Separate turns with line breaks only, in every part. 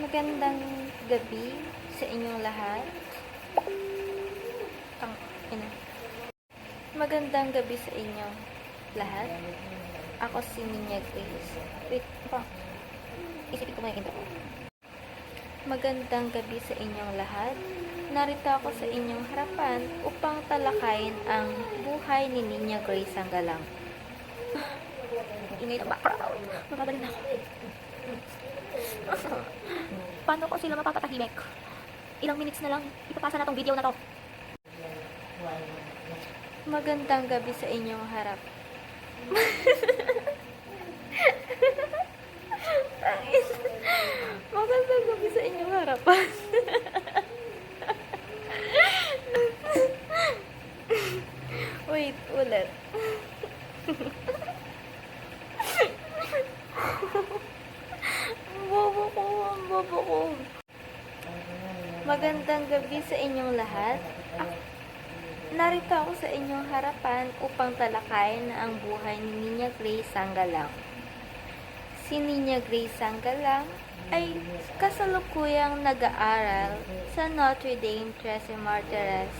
Magandang gabi sa inyong lahat. Ang ina. Magandang gabi sa inyong lahat. Ako si Ninya Grace. Wait, pa. Isipin ko muna yung intro ko. Magandang gabi sa inyong lahat. Narito ako sa inyong harapan upang talakayin ang buhay ni Ninya Grace Sanggalang. Ingay ng background. Mababalin ako. Paano ko sila mapapatahimik? Ilang minutes na lang, ipapasa na tong video na to. Magandang gabi sa inyong harap. Magandang gabi sa inyong harapan. Wait, ulit. Ang bobo ko. Magandang gabi sa inyong lahat. Narito ako sa inyong harapan upang talakayin ang buhay ni Ninya Grace Sanggalang. Si Ninya Grace Sanggalang ay kasalukuyang nag-aaral sa Notre Dame Trece Martires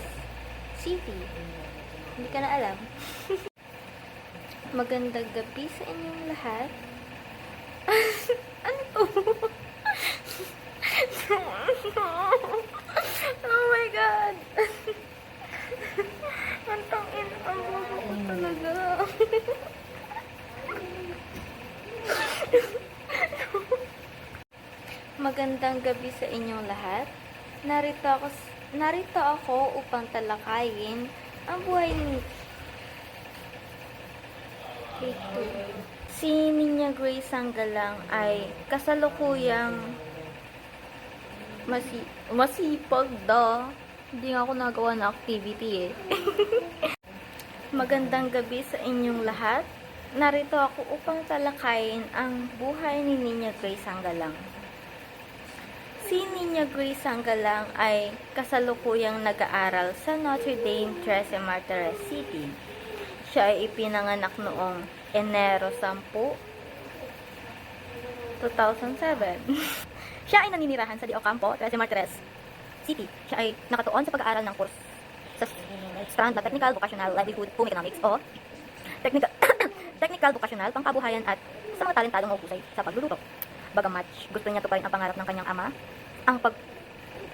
City. Hindi ka na alam. Magandang gabi sa inyong lahat. Ano to? Oh my God! Ang tangin, ang bobo ko talaga. Magandang gabi sa inyong lahat. Narito ako upang talakayin ang buhay ni Si Ninya Grace Sanggalang ay kasalukuyang masipag daw. Hindi nga ako nagawa na activity eh. Magandang gabi sa inyong lahat. Narito ako upang talakayin ang buhay ni Ninya Grace Sanggalang. Si Ninya Grace Sanggalang ay kasalukuyang nag-aaral sa Notre Dame Trece Martires City. Siya ay ipinanganak noong Enero 10, 2007. Siya ay naninirahan sa Diocampo, Trece Martires City. Siya ay nakatuon sa pag-aaral ng course sa strand na Technical Vocational Livelihood Home Economics o Technical Vocational Pangkabuhayan at sa mga talentadong mahusay sa pagluluto. Bagamat gusto niya tuparin ang pangarap ng kanyang ama,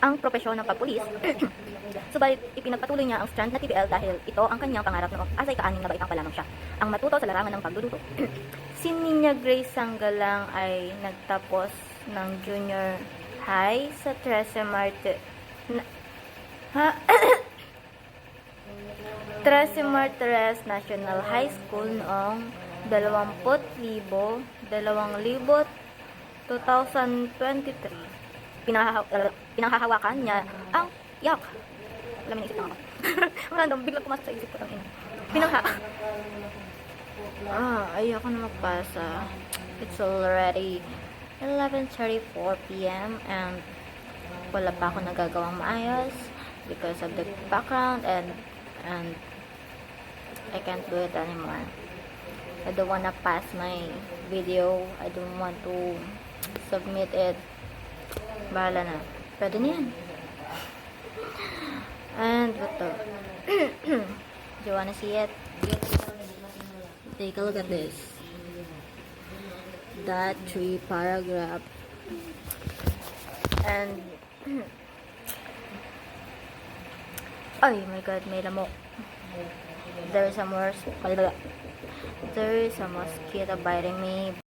ang propesyon ng pagpulis, subalit ipinagpatuloy niya ang strand na TVL dahil ito ang kanyang pangarap noong asay ka-anim na baikang pa lamang siya, ang matuto sa larangan ng pagluluto. Si Ninya Grace Sanggalang ay nagtapos ng junior high sa Trece Martires National High School noong 2023. Pinanghahawakan niya ang yak. Alam mo, naisip lang ako. Random, biglang pumasok sa isip ko ng ina. Ayoko na magpasa. It's already 11:34 p.m. and wala pa ako nagagawang maayos because of the background and I can't do it anymore. I don't wanna pass my video. I don't want to submit it. Bahala na. Pwede na yan. And what the? Do you wanna see it? Take a look at this. That 3 paragraph. And oh my God, may lamok. There is a mosquito biting me.